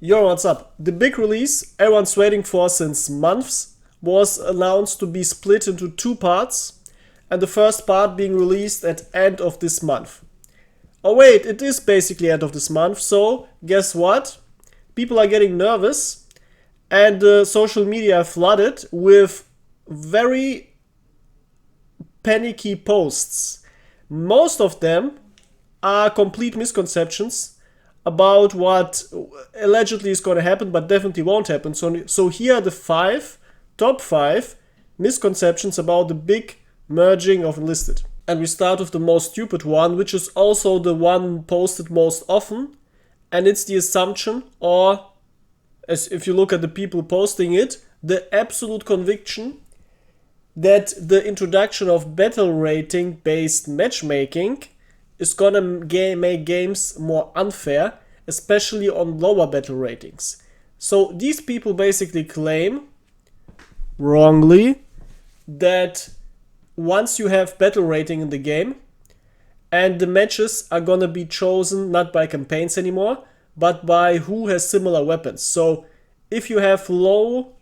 Yo, what's up? The big release everyone's waiting for since months was announced to be split into two parts, and the first part being released at end of this month. Oh wait, it is basically end of this month, so guess what? People are getting nervous, and social media flooded with very panicky posts. Most of them are complete misconceptions about what allegedly is going to happen, but definitely won't happen. So here are the top five misconceptions about the big merging of Enlisted. And we start with the most stupid one, which is also the one posted most often, and it's the assumption, or as if you look at the people posting it, the absolute conviction that the introduction of battle rating based matchmaking is gonna make games more unfair, especially on lower battle ratings. So these people basically claim, wrongly, that once you have battle rating in the game, and the matches are gonna be chosen not by campaigns anymore, but by who has similar weapons. So if you have low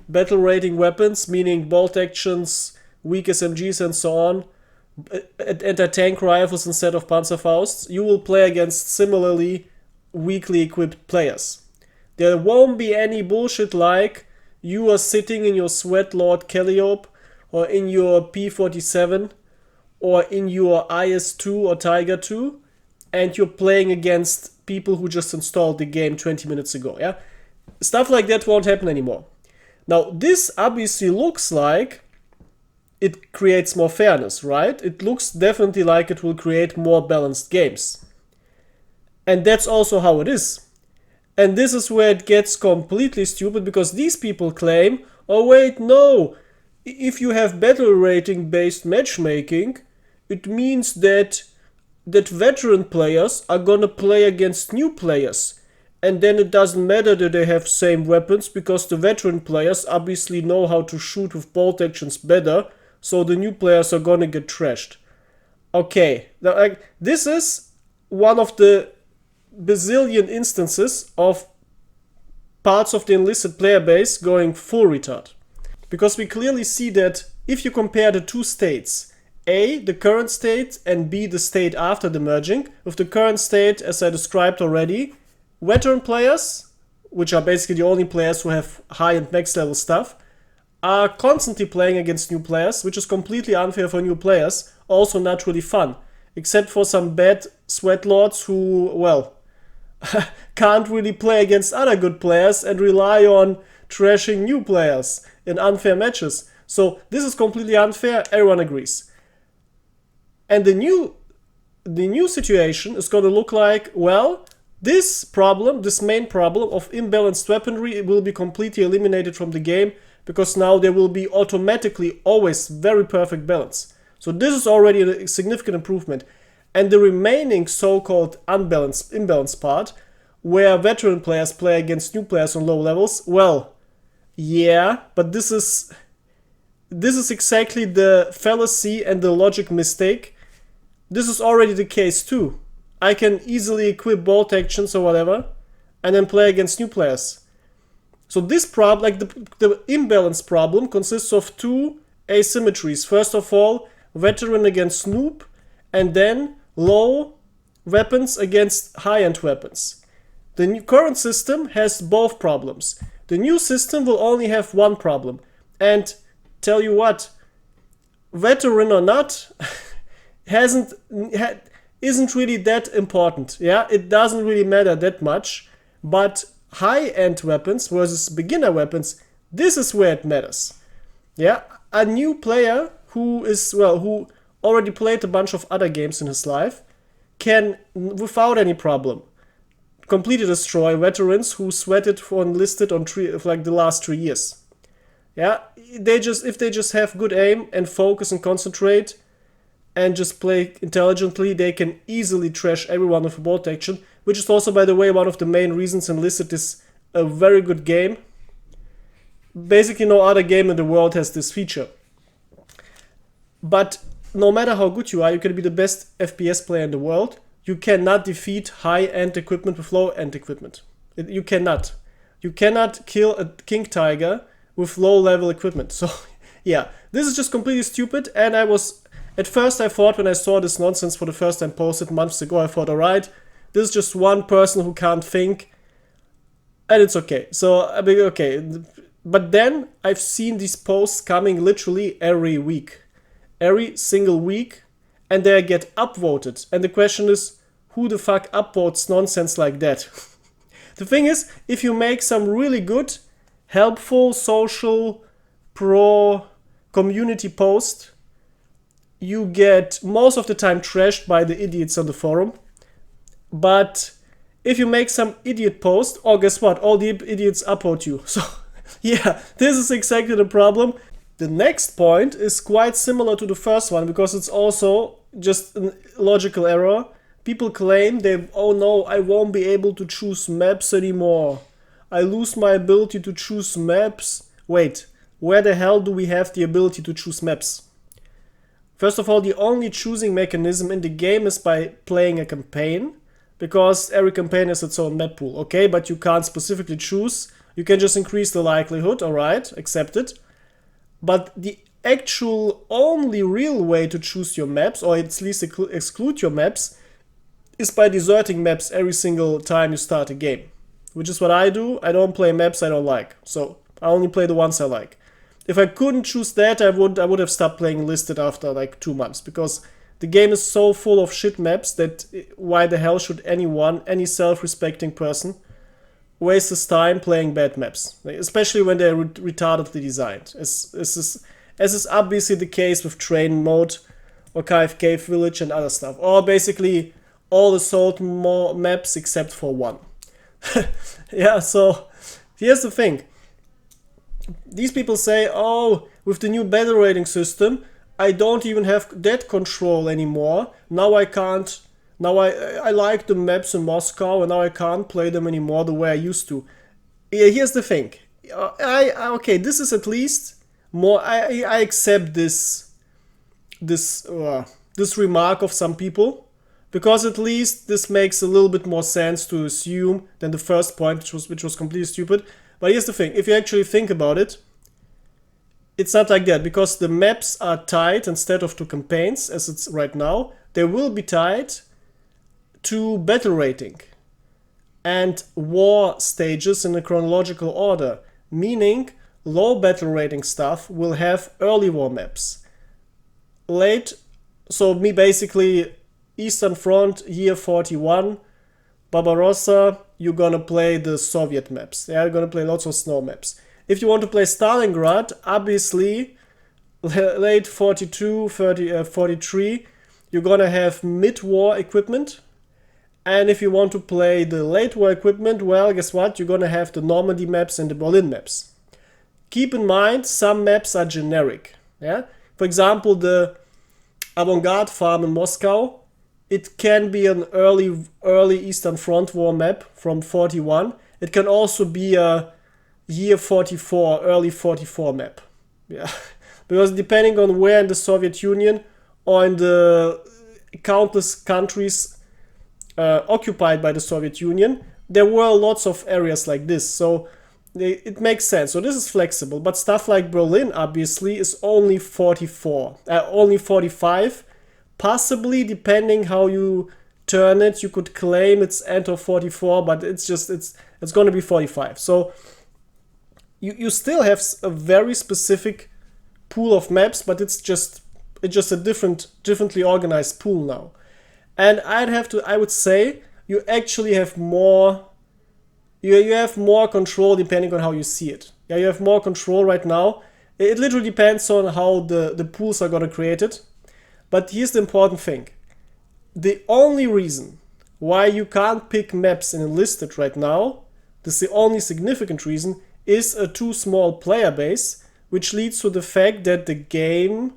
battle rating weapons, meaning bolt actions, weak SMGs and so on, anti-tank rifles instead of Panzerfausts, you will play against similarly weakly equipped players. There won't be any bullshit like you are sitting in your Sweatlord Calliope or in your P47 or in your IS-2 or Tiger 2 and you're playing against people who just installed the game 20 minutes ago. Yeah, stuff like that won't happen anymore. Now this obviously looks like it creates more fairness, right? It looks definitely like it will create more balanced games. And that's also how it is. And this is where it gets completely stupid, because these people claim, oh wait, no, if you have battle rating based matchmaking, it means that veteran players are gonna play against new players. And then it doesn't matter that they have same weapons, because the veteran players obviously know how to shoot with bolt actions better, so the new players are gonna get trashed. Okay, now, this is one of the bazillion instances of parts of the Enlisted player base going full retard. Because we clearly see that if you compare the two states, A, the current state, and B, the state after the merging, with the current state, as I described already, veteran players, which are basically the only players who have high and max level stuff, are constantly playing against new players, which is completely unfair for new players, also not really fun, except for some bad Sweatlords who, well, can't really play against other good players and rely on trashing new players in unfair matches. So this is completely unfair, everyone agrees. And the new situation is going to look like, well, this main problem of imbalanced weaponry will be completely eliminated from the game, because now there will be automatically always very perfect balance. So this is already a significant improvement. And the remaining so-called imbalanced part, where veteran players play against new players on low levels, well, yeah, but this is exactly the fallacy and the logic mistake. This is already the case too. I can easily equip bolt actions or whatever, and then play against new players. So this problem, like the imbalance problem, consists of two asymmetries. First of all, veteran against noob, and then low weapons against high-end weapons. The new current system has both problems. The new system will only have one problem. And tell you what, veteran or not, isn't really that important. Yeah, it doesn't really matter that much. But high-end weapons versus beginner weapons, this is where it matters. Yeah, a new player who already played a bunch of other games in his life can, without any problem, completely destroy veterans who sweated for Enlisted on the last 3 years. Yeah, if they just have good aim and focus and concentrate and just play intelligently, they can easily trash everyone with a bolt action, which is also, by the way, one of the main reasons Enlisted is a very good game. Basically no other game in the world has this feature. But no matter how good you are, you can be the best FPS player in the world, you cannot defeat high-end equipment with low-end equipment. You cannot. You cannot kill a king tiger with low level equipment. So yeah, this is just completely stupid. And at first I thought, when I saw this nonsense for the first time posted months ago, I thought, alright, this is just one person who can't think, and it's okay. So I mean, okay, but then I've seen these posts coming literally every week, every single week, and they get upvoted. And the question is, who the fuck upvotes nonsense like that? The thing is, if you make some really good, helpful, social, pro community post, you get most of the time trashed by the idiots on the forum. But if you make some idiot post, oh, guess what? All the idiots upvote you. So yeah, this is exactly the problem. The next point is quite similar to the first one, because it's also just a logical error. People claim oh no, I won't be able to choose maps anymore. I lose my ability to choose maps. Wait, where the hell do we have the ability to choose maps? First of all, the only choosing mechanism in the game is by playing a campaign, because every campaign has its own map pool, okay? But you can't specifically choose. You can just increase the likelihood, alright, accept it. But the actual only real way to choose your maps, or at least exclude your maps, is by deserting maps every single time you start a game. Which is what I do. I don't play maps I don't like. So I only play the ones I like. If I couldn't choose that, I would have stopped playing Enlisted after like 2 months, because the game is so full of shit maps that why the hell should any self-respecting person, waste his time playing bad maps, especially when they're retardedly designed, as is obviously the case with Train Mode or KFK Village and other stuff, or basically all assault maps except for one. Yeah, so here's the thing. These people say, oh, with the new battle rating system, I don't even have that control anymore. Now I can't. Now I like the maps in Moscow, and now I can't play them anymore the way I used to. Here's the thing. Okay, this is at least more. I accept this remark of some people, because at least this makes a little bit more sense to assume than the first point, which was completely stupid. But here's the thing. If you actually think about it, it's not like that, because the maps are tied instead of to campaigns, as it's right now. They will be tied to battle rating and war stages in a chronological order, meaning low battle rating stuff will have early war maps. Basically, Eastern Front, year 41, Barbarossa, you're gonna play the Soviet maps. Yeah, you're gonna play lots of snow maps. If you want to play Stalingrad, obviously, late 42, 43, you're gonna have mid-war equipment. And if you want to play the late war equipment, well, guess what? You're gonna have the Normandy maps and the Berlin maps. Keep in mind, some maps are generic. Yeah? For example, the Avant-Garde Farm in Moscow, it can be an early Eastern Front War map from 41. It can also be a year 44, early 44 map. Yeah. Because depending on where in the Soviet Union or in the countless countries occupied by the Soviet Union, there were lots of areas like this. So it makes sense. So this is flexible. But stuff like Berlin, obviously, is only 44, only 45. Possibly, depending how you turn it, you could claim it's end of 44, but it's going to be 45. So you still have a very specific pool of maps, but it's just a differently organized pool now. And I would say you actually have more. You have more control depending on how you see it. Yeah, you have more control right now. It literally depends on how the pools are gonna create it. But here's the important thing. The only reason why you can't pick maps in Enlisted right now, this is the only significant reason, is a too small player base, which leads to the fact that the game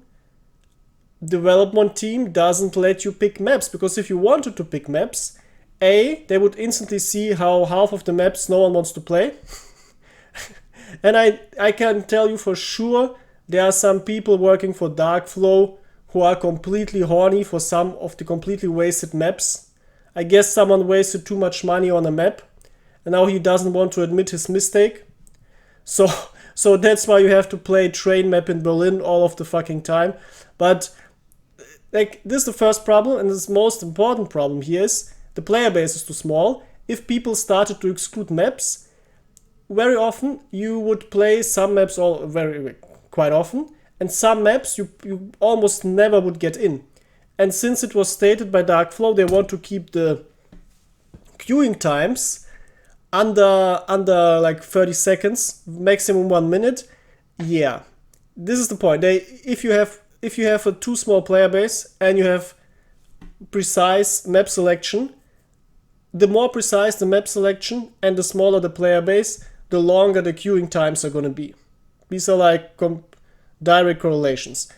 development team doesn't let you pick maps. Because if you wanted to pick maps, they would instantly see how half of the maps no one wants to play. And I can tell you for sure, there are some people working for Darkflow who are completely horny for some of the completely wasted maps. I guess someone wasted too much money on a map, and now he doesn't want to admit his mistake. So so that's why you have to play train map in Berlin all of the fucking time. But like, this is the first problem, and this most important problem here is the player base is too small. If people started to exclude maps, very often you would play some maps quite often, and some maps you almost never would get in. And since it was stated by Darkflow they want to keep the queuing times under like 30 seconds, maximum 1 minute. Yeah, this is the point. If you have a too small player base and you have precise map selection, the more precise the map selection and the smaller the player base, the longer the queuing times are going to be. These are like direct correlations.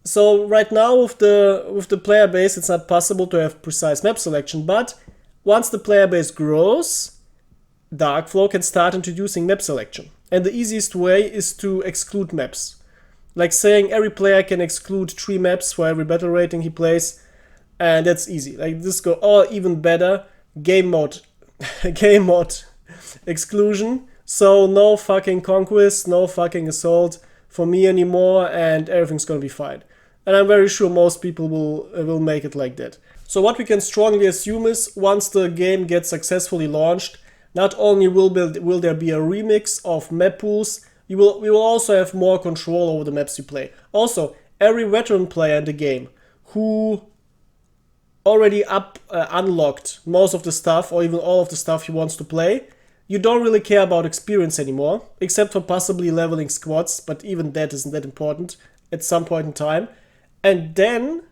So right now with the player base, it's not possible to have precise map selection, but once the player base grows, Darkflow can start introducing map selection. And the easiest way is to exclude maps. Like saying every player can exclude 3 maps for every battle rating he plays, and that's easy. Like this go, or even better, game mode exclusion. So no fucking conquest, no fucking assault for me anymore, and everything's gonna be fine. And I'm very sure most people will make it like that. So what we can strongly assume is once the game gets successfully launched, not only will there be a remix of map pools, we will also have more control over the maps you play. Also, every veteran player in the game who already unlocked most of the stuff or even all of the stuff he wants to play, you don't really care about experience anymore, except for possibly leveling squads, but even that isn't that important at some point in time. And then,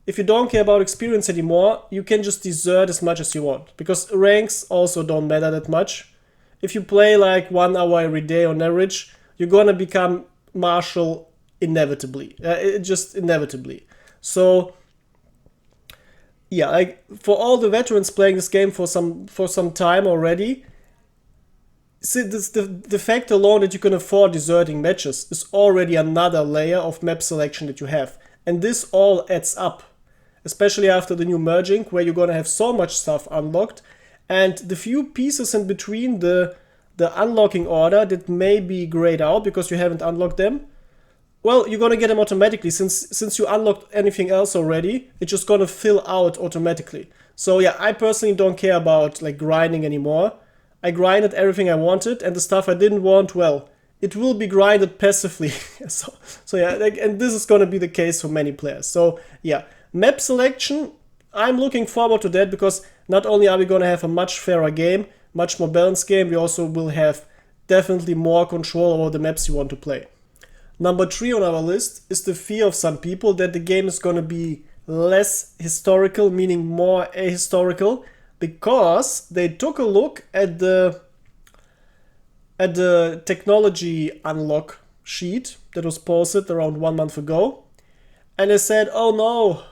if you don't care about experience anymore, you can just desert as much as you want, because ranks also don't matter that much. If you play like 1 hour every day on average, you're gonna become Marshal inevitably. Just inevitably. So yeah, like for all the veterans playing this game for some time already, see, the fact alone that you can afford deserting matches is already another layer of map selection that you have. And this all adds up, especially after the new merging, where you're gonna have so much stuff unlocked, and the few pieces in between the unlocking order that may be grayed out because you haven't unlocked them, well, you're gonna get them automatically. Since you unlocked anything else already, it's just gonna fill out automatically. So yeah, I personally don't care about like grinding anymore. I grinded everything I wanted, and the stuff I didn't want, well, it will be grinded passively. so yeah, like, and this is gonna be the case for many players. So yeah, map selection, I'm looking forward to that, because not only are we gonna have a much fairer game, much more balanced game, we also will have definitely more control over the maps you want to play. Number 3 on our list is the fear of some people that the game is gonna be less historical, meaning more ahistorical, because they took a look at the technology unlock sheet that was posted around 1 month ago, and they said, oh no,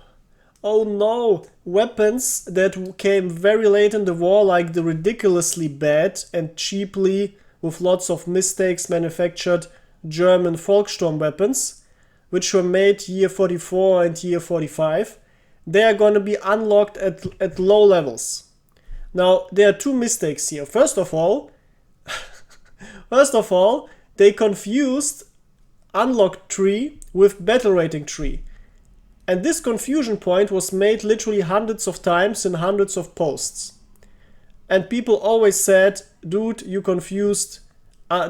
weapons that came very late in the war, like the ridiculously bad and cheaply with lots of mistakes manufactured German Volkssturm weapons, which were made year 44 and year 45, they are going to be unlocked at low levels. Now, there are 2 mistakes here. First of all, they confused unlock tree with battle rating tree. And this confusion point was made literally hundreds of times in hundreds of posts. And people always said, dude, you confused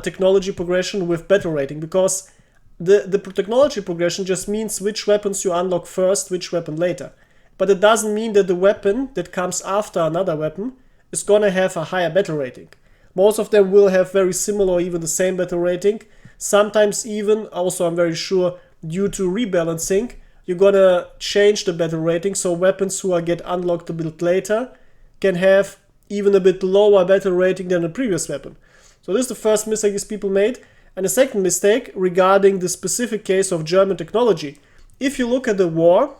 technology progression with battle rating, because the technology progression just means which weapons you unlock first, which weapon later. But it doesn't mean that the weapon that comes after another weapon is gonna have a higher battle rating. Most of them will have very similar or even the same battle rating. Sometimes even, also I'm very sure, due to rebalancing, you're gonna change the battle rating, so weapons who get unlocked a bit later can have even a bit lower battle rating than the previous weapon. So this is the first mistake these people made. And the second mistake regarding the specific case of German technology. If you look at the war,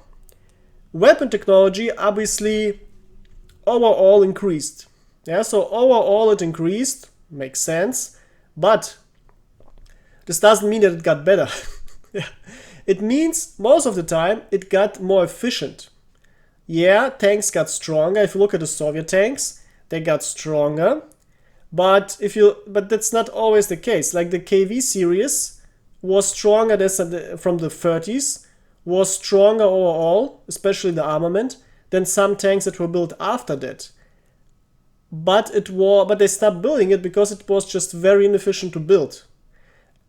weapon technology obviously overall increased. Yeah, so overall it increased, makes sense, but this doesn't mean that it got better. Yeah. It means most of the time it got more efficient. Yeah, tanks got stronger. If you look at the Soviet tanks, they got stronger. But that's not always the case. Like the KV series was stronger from the 30s, was stronger overall, especially the armament, than some tanks that were built after that. But they stopped building it because it was just very inefficient to build.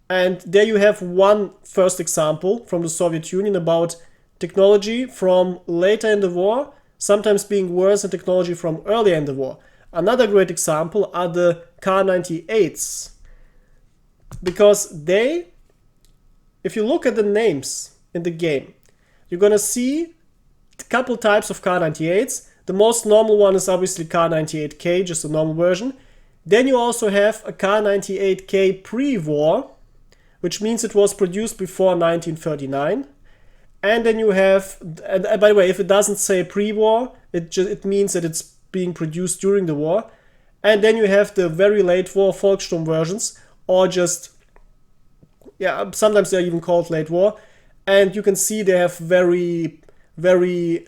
And there you have one first example from the Soviet Union about technology from later in the war, sometimes being worse than technology from earlier in the war. Another great example are the Kar-98s. Because if you look at the names in the game, you're gonna see a couple types of Kar-98s. The most normal one is obviously Kar-98K, just a normal version. Then you also have a Kar-98K pre-war, which means it was produced before 1939. And then you have, and by the way, if it doesn't say pre-war, it means that it's being produced during the war. And then you have the very late war Volkssturm versions, or just, yeah, sometimes they're even called late war. And you can see they have very, very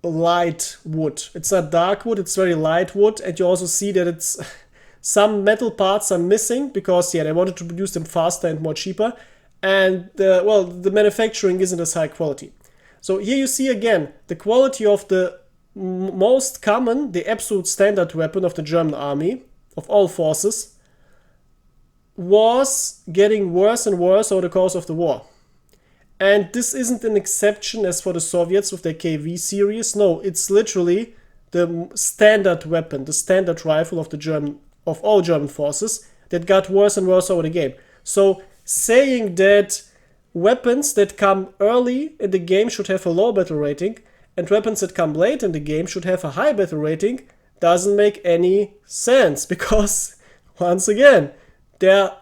light wood. It's not dark wood, it's very light wood. And you also see that it's some metal parts are missing because, yeah, they wanted to produce them faster and more cheaper. And, the manufacturing isn't as high quality. So here you see again the quality of the most common, the absolute standard weapon of the German army, of all forces, was getting worse and worse over the course of the war. And this isn't an exception as for the Soviets with their KV series. No, it's literally the standard weapon, the standard rifle of all German forces that got worse and worse over the game. So saying that weapons that come early in the game should have a low battle rating and weapons that come late in the game should have a high battle rating doesn't make any sense, because once again, there are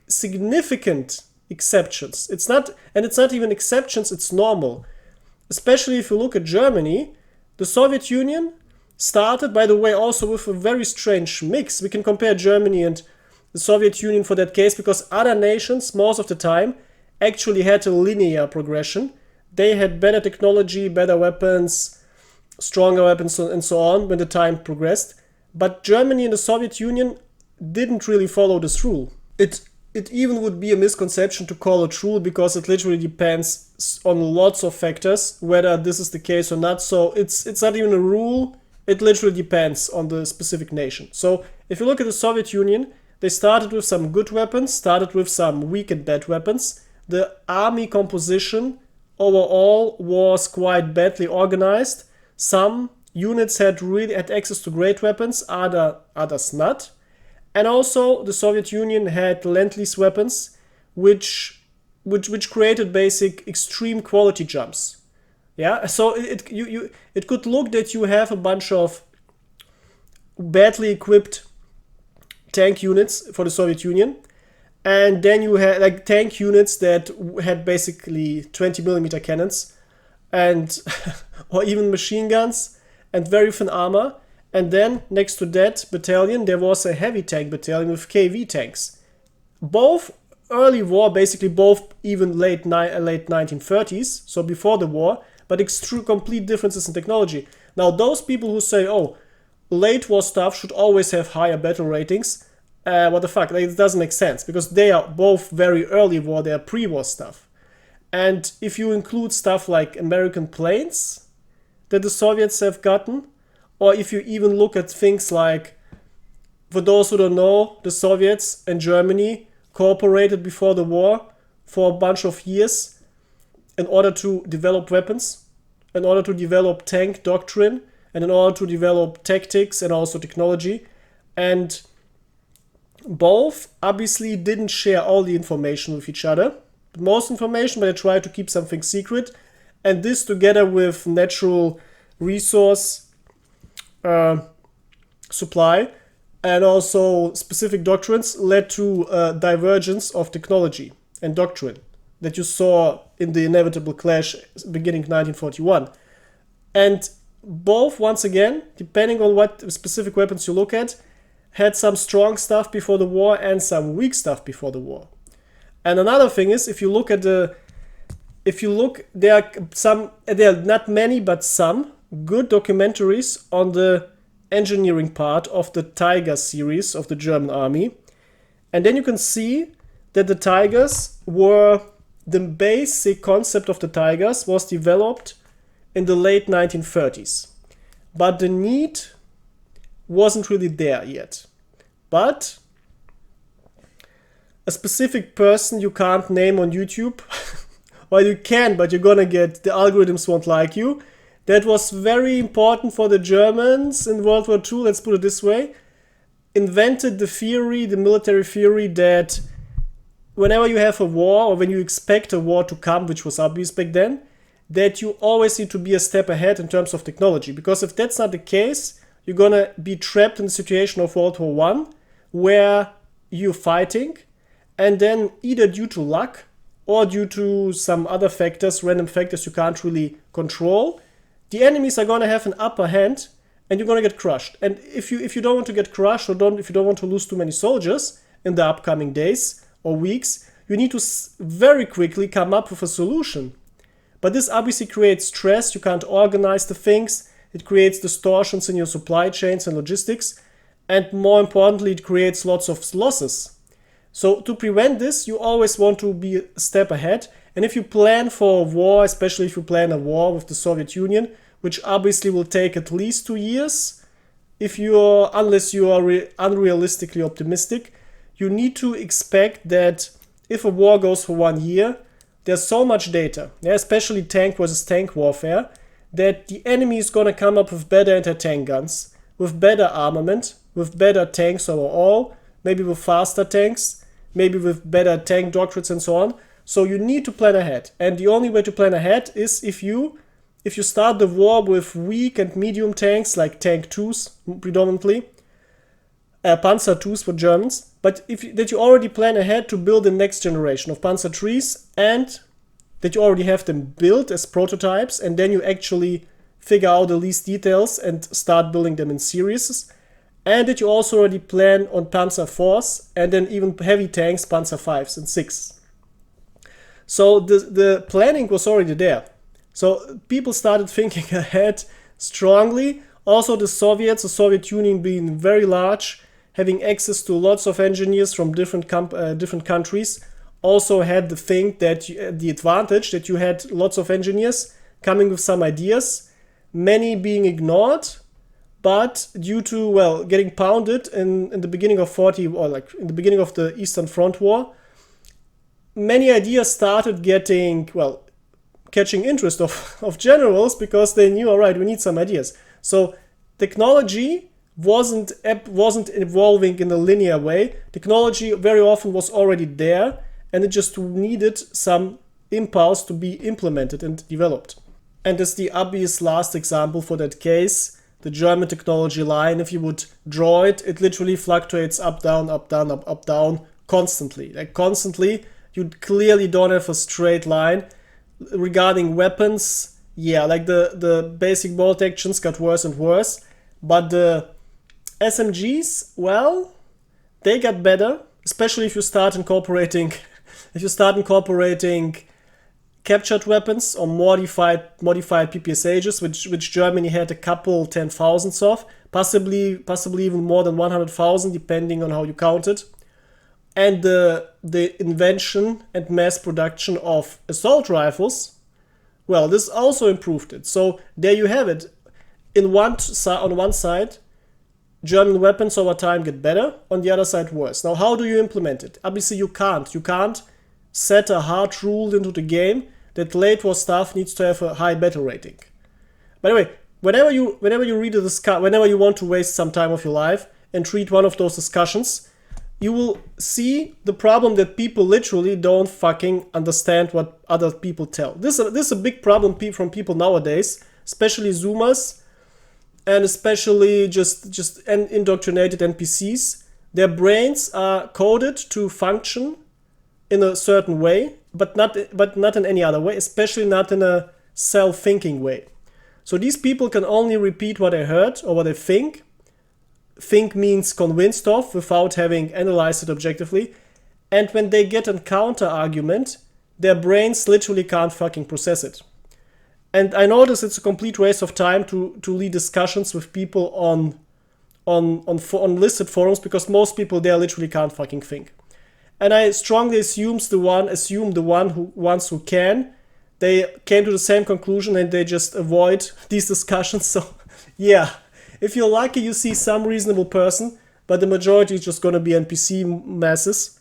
significant exceptions. It's not even exceptions, it's normal. Especially if you look at Germany, the Soviet Union started, by the way, also with a very strange mix. We can compare Germany and the Soviet Union for that case, because other nations, most of the time, actually had a linear progression. They had better technology, better weapons, stronger weapons, and so on when the time progressed. But Germany and the Soviet Union didn't really follow this rule. It even would be a misconception to call it rule, because it literally depends on lots of factors whether this is the case or not. So it's not even a rule. It literally depends on the specific nation. So if you look at the Soviet Union, they started with some good weapons, started with some weak and bad weapons. The army composition overall was quite badly organized. Some units had access to great weapons, others not. And also the Soviet Union had Lend-Lease weapons, which created basic extreme quality jumps. Yeah, so it could look that you have a bunch of badly equipped tank units for the Soviet Union, and then you had like tank units that had basically 20mm cannons and or even machine guns and very thin armor. And then next to that battalion there was a heavy tank battalion with KV tanks. Both early war, basically both even late 1930s, so before the war, but complete differences in technology. Now those people who say, oh, late war stuff should always have higher battle ratings, what the fuck, like, it doesn't make sense, because they are both very early war, they are pre-war stuff. And if you include stuff like American planes that the Soviets have gotten, or if you even look at things like, for those who don't know, the Soviets and Germany cooperated before the war for a bunch of years in order to develop weapons, in order to develop tank doctrine, and in order to develop tactics and also technology. And both obviously didn't share all the information with each other, most information, but they tried to keep something secret. And this, together with natural resource supply and also specific doctrines, led to a divergence of technology and doctrine that you saw in the inevitable clash beginning 1941. And both, once again, depending on what specific weapons you look at, had some strong stuff before the war and some weak stuff before the war. And another thing is, there are not many, but some good documentaries on the engineering part of the Tiger series of the German army. And then you can see that the Tigers were, the basic concept of the Tigers was developed in the late 1930s. But the need wasn't really there yet. But a specific person you can't name on YouTube, well, you can, but you're gonna get, the algorithms won't like you. That was very important for the Germans in World War II, let's put it this way. Invented the theory, the military theory, that whenever you have a war, or when you expect a war to come, which was obvious back then, that you always need to be a step ahead in terms of technology. Because if that's not the case, you're gonna be trapped in the situation of World War I, where you're fighting, and then either due to luck or due to some other factors, random factors you can't really control, the enemies are gonna have an upper hand and you're gonna get crushed. And if you don't want to get crushed, or if you don't want to lose too many soldiers in the upcoming days or weeks, you need to very quickly come up with a solution. But this obviously creates stress, you can't organize the things, it creates distortions in your supply chains and logistics, and more importantly, it creates lots of losses. So to prevent this, you always want to be a step ahead. And if you plan for a war, especially if you plan a war with the Soviet Union, which obviously will take at least 2 years, unless you are unrealistically optimistic, you need to expect that if a war goes for 1 year, there's so much data, especially tank versus tank warfare, that the enemy is going to come up with better anti-tank guns, with better armament, with better tanks overall, maybe with faster tanks, maybe with better tank doctrines and so on. So you need to plan ahead. And the only way to plan ahead is if you start the war with weak and medium tanks, like Tank 2s predominantly, Panzer 2s for Germans, but that you already plan ahead to build the next generation of Panzer 3s, and that you already have them built as prototypes, and then you actually figure out the least details and start building them in series. And that you also already plan on Panzer 4s and then even heavy tanks, Panzer 5s and 6s. So the planning was already there. So people started thinking ahead strongly. Also the Soviet Union being very large, having access to lots of engineers from different countries, also had the advantage that you had lots of engineers coming with some ideas, many being ignored. But due to, getting pounded in the beginning of in the beginning of the Eastern Front War, many ideas started catching interest of generals, because they knew, all right, we need some ideas. So technology wasn't evolving in a linear way. Technology very often was already there, and it just needed some impulse to be implemented and developed. And as the obvious last example for that case, the German technology line, if you would draw it, it literally fluctuates up, down, up, down, up, down, constantly. Like constantly, you clearly don't have a straight line. Regarding weapons, like the basic bolt actions got worse and worse. But the SMGs, they got better, especially if you start incorporating captured weapons or modified PPSHs, which Germany had a couple 10,000s of, possibly even more than 100,000, depending on how you count it. And the invention and mass production of assault rifles, this also improved it. So there you have it. On one side, German weapons over time get better, on the other side worse. Now, how do you implement it? Obviously, you can't set a hard rule into the game that late war stuff needs to have a high battle rating. By the way, whenever you read whenever you want to waste some time of your life and read one of those discussions, you will see the problem that people literally don't fucking understand what other people tell. This is a big problem from people nowadays, especially Zoomers, and especially just indoctrinated NPCs. Their brains are coded to function in a certain way, but not in any other way, especially not in a self-thinking way. So these people can only repeat what they heard or what they think. Think means convinced of, without having analyzed it objectively. And when they get a counter argument, their brains literally can't fucking process it. And I notice it's a complete waste of time to lead discussions with people on on listed forums, because most people there literally can't fucking think. And I strongly assume the ones who can, they came to the same conclusion and they just avoid these discussions. So yeah, if you're lucky, you see some reasonable person, but the majority is just gonna be NPC masses.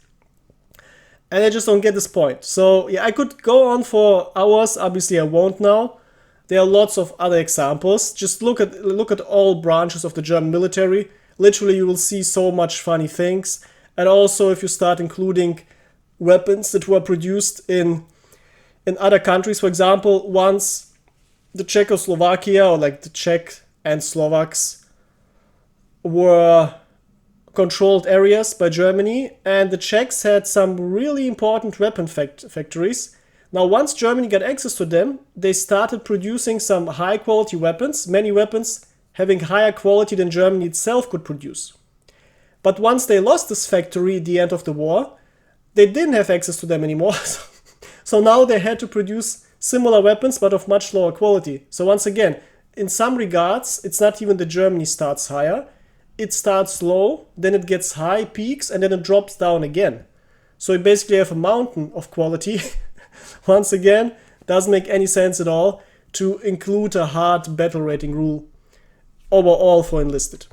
And I just don't get this point. So yeah, I could go on for hours. Obviously, I won't now. There are lots of other examples. Just look at all branches of the German military. Literally, you will see so much funny things. And also, if you start including weapons that were produced in other countries, for example, once the Czechoslovakia, or like the Czech and Slovaks, were controlled areas by Germany, and the Czechs had some really important weapon factories. Now, once Germany got access to them, they started producing some high quality weapons, many weapons having higher quality than Germany itself could produce. But once they lost this factory at the end of the war, they didn't have access to them anymore. So now they had to produce similar weapons, but of much lower quality. So once again, in some regards, it's not even that Germany starts higher. It starts low, then it gets high peaks, and then it drops down again. So you basically have a mountain of quality. Once again, doesn't make any sense at all to include a hard battle rating rule overall for Enlisted.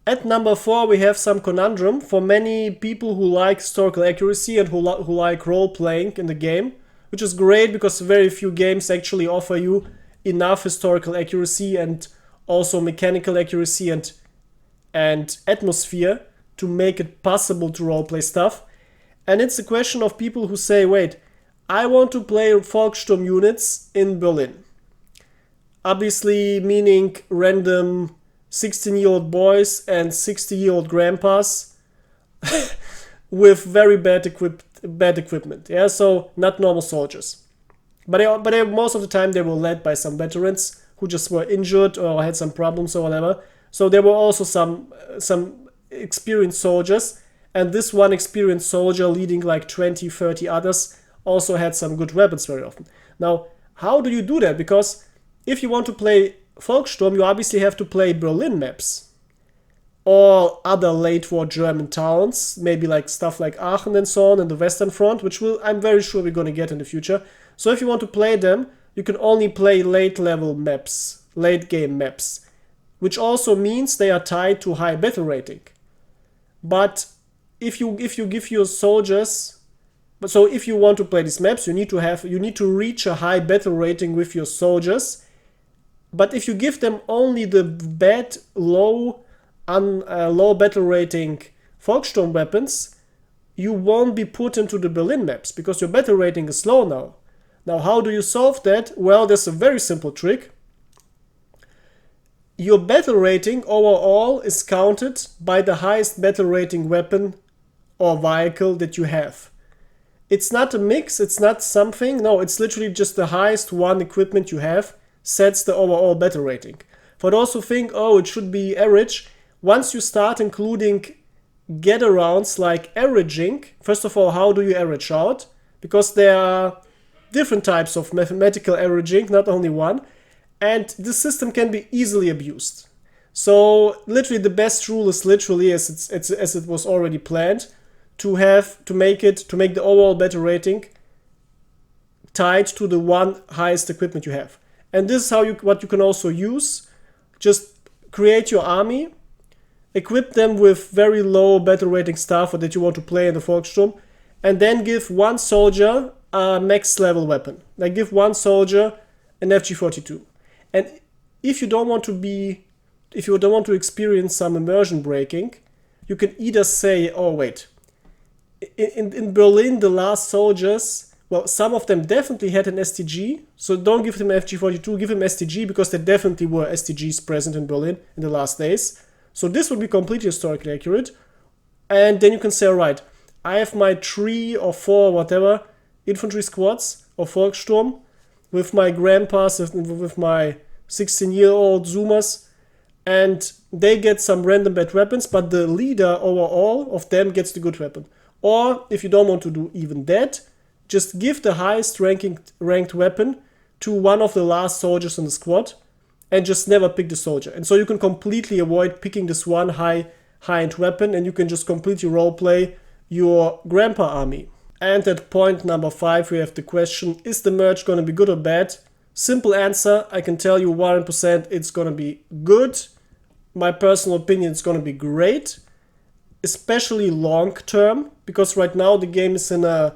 At number 4, we have some conundrum for many people who like historical accuracy and who like role-playing in the game, which is great because very few games actually offer you enough historical accuracy and also mechanical accuracy and atmosphere to make it possible to roleplay stuff. And it's a question of people who say, wait, I want to play Volkssturm units in Berlin. Obviously meaning random 16-year-old boys and 60-year-old grandpas with very bad equipment. Yeah, so not normal soldiers. But most of the time they were led by some veterans who just were injured or had some problems or whatever. So there were also some experienced soldiers, and this one experienced soldier leading like 20, 30 others also had some good weapons very often. Now, how do you do that? Because if you want to play Volkssturm, you obviously have to play Berlin maps or other late war German towns, maybe like stuff like Aachen and so on in the Western Front, which I'm very sure we're going to get in the future. So if you want to play them, you can only play late level maps, late game maps, which also means they are tied to high battle rating. But if you give your soldiers, so if you want to play these maps, you need to reach a high battle rating with your soldiers. But if you give them only the bad low battle rating Volkssturm weapons, you won't be put into the Berlin maps because your battle rating is low now. Now, how do you solve that? Well, there's a very simple trick. Your battle rating overall is counted by the highest battle rating weapon or vehicle that you have. It's not a mix, it's not something, no, it's literally just the highest one equipment you have sets the overall battle rating. For those who think, oh, it should be average, once you start including get-arounds like averaging, first of all, how do you average out? Because there are different types of mathematical averaging, not only one, and this system can be easily abused. So literally the best rule is literally as it was already planned to make the overall battle rating tied to the one highest equipment you have. And this is what you can also use. Just create your army, equip them with very low battle rating stuff that you want to play in the Volkssturm, and then give one soldier a max level weapon. Like give one soldier an FG42. And if you don't want to experience some immersion breaking, you can either say, oh wait, in Berlin the last soldiers, well, some of them definitely had an STG, so don't give them FG42, give them STG because there definitely were STGs present in Berlin in the last days. So this would be completely historically accurate. And then you can say, all right, I have my 3 or 4 whatever infantry squads of Volkssturm with my grandpas, with my 16-year-old Zoomers, and they get some random bad weapons, but the leader overall of them gets the good weapon. Or if you don't want to do even that, just give the highest ranked weapon to one of the last soldiers in the squad, and just never pick the soldier. And so you can completely avoid picking this one high-end weapon, and you can just completely roleplay your grandpa army. And at point number 5 we have the question, is the merge gonna be good or bad? Simple answer, I can tell you 100% it's gonna be good. My personal opinion, it's gonna be great, especially long term, because right now the game is in a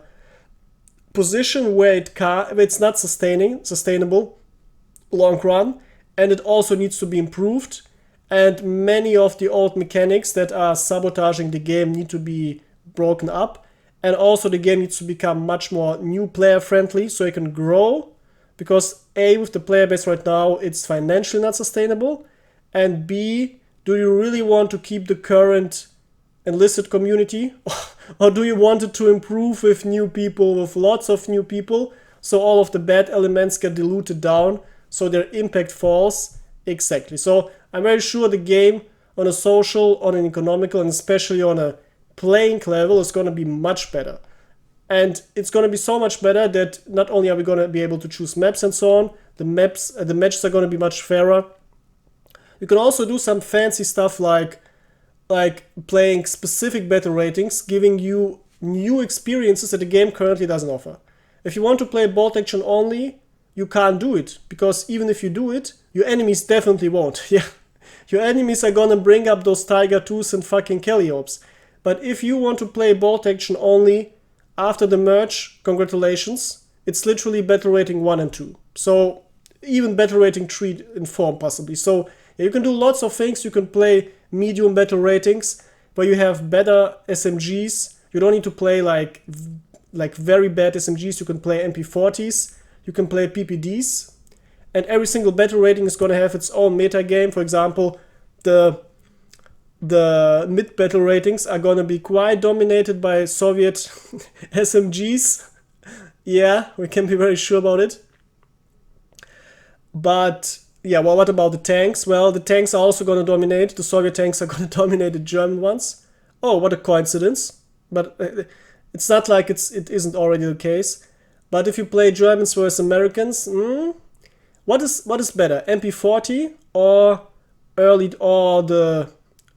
position where it's not sustainable long run, and it also needs to be improved, and many of the old mechanics that are sabotaging the game need to be broken up, and also the game needs to become much more new player friendly so it can grow, because A, with the player base right now, it's financially not sustainable, and B, do you really want to keep the current Enlisted community, or do you want it to improve with new people, with lots of new people, so all of the bad elements get diluted down, so their impact falls? Exactly. So I'm very sure the game on a social, on an economical, and especially on a playing level is going to be much better. And it's going to be so much better that not only are we going to be able to choose maps and so on, the matches are going to be much fairer. You can also do some fancy stuff like playing specific battle ratings, giving you new experiences that the game currently doesn't offer. If you want to play bolt action only, you can't do it, because even if you do it, your enemies definitely won't. Yeah, your enemies are gonna bring up those Tiger 2s and fucking Calliopes. But if you want to play bolt action only after the merge, congratulations, it's literally battle rating 1 and 2. So even battle rating 3 in form possibly. So yeah, you can do lots of things. You can play medium battle ratings where you have better SMGs. You don't need to play like very bad SMGs. You can play MP40s. You can play PPDs. And every single battle rating is going to have its own meta game. For example, the mid battle ratings are going to be quite dominated by Soviet SMGs. Yeah, we can be very sure about it. But yeah, well, what about the tanks? Well, the tanks are also going to dominate. The Soviet tanks are going to dominate the German ones. Oh, what a coincidence. But it's not like it isn't already the case. But if you play Germans versus Americans, what is better, MP40 or the,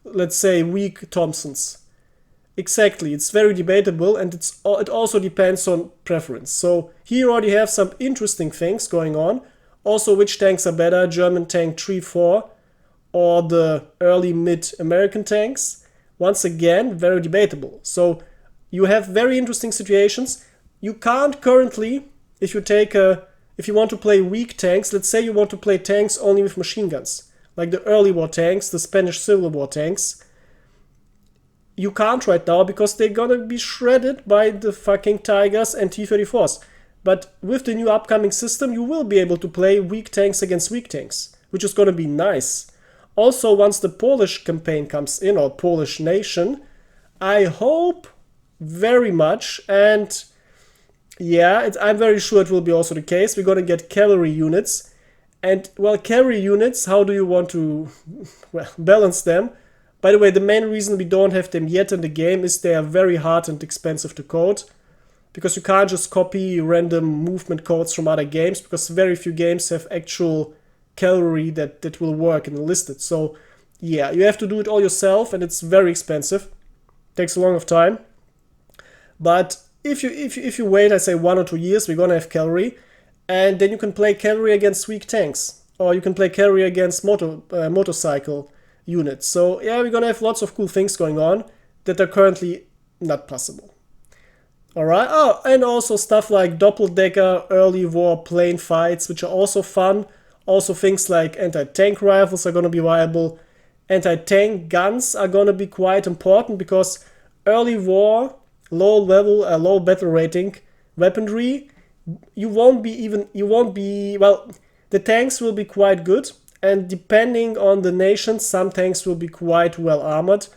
let's say, weak Thompsons? Exactly, it's very debatable, and it also depends on preference. So here you already have some interesting things going on. Also, which tanks are better, German tank 3-4 or the early mid American tanks? Once again, very debatable. So you have very interesting situations. You can't currently, if you want to play weak tanks, let's say you want to play tanks only with machine guns, like the early war tanks, the Spanish Civil War tanks, you can't right now because they're gonna be shredded by the fucking Tigers and T-34s. But with the new upcoming system, you will be able to play weak tanks against weak tanks, which is gonna be nice. Also, once the Polish campaign comes in, or Polish nation, I hope very much, and yeah, I'm very sure it will be also the case, we're gonna get cavalry units. And, well, cavalry units, how do you want to, well, balance them? By the way, the main reason we don't have them yet in the game is they are very hard and expensive to code, because you can't just copy random movement codes from other games, because very few games have actual cavalry that will work in Enlisted. So yeah, you have to do it all yourself, and it's very expensive. Takes a long of time. But if you wait, I say 1 or 2 years, we're gonna have cavalry, and then you can play cavalry against weak tanks, or you can play cavalry against motorcycle units. So yeah, we're gonna have lots of cool things going on that are currently not possible. Alright, oh, and also stuff like doppeldecker, early war plane fights, which are also fun. Also things like anti-tank rifles are going to be viable. Anti-tank guns are going to be quite important, because early war, low battle rating weaponry, well, the tanks will be quite good, and depending on the nation, some tanks will be quite well armored.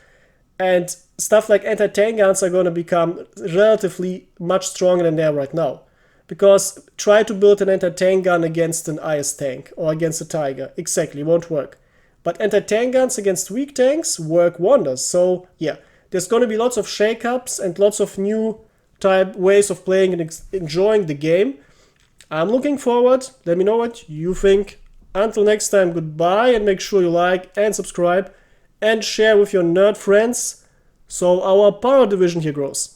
And stuff like anti-tank guns are going to become relatively much stronger than they are right now. Because try to build an anti-tank gun against an IS tank or against a Tiger. Exactly, won't work. But anti-tank guns against weak tanks work wonders. So yeah, there's going to be lots of shake-ups and lots of new type ways of playing and enjoying the game. I'm looking forward. Let me know what you think. Until next time, goodbye, and make sure you like and subscribe and share with your nerd friends so our ParaDivision here grows.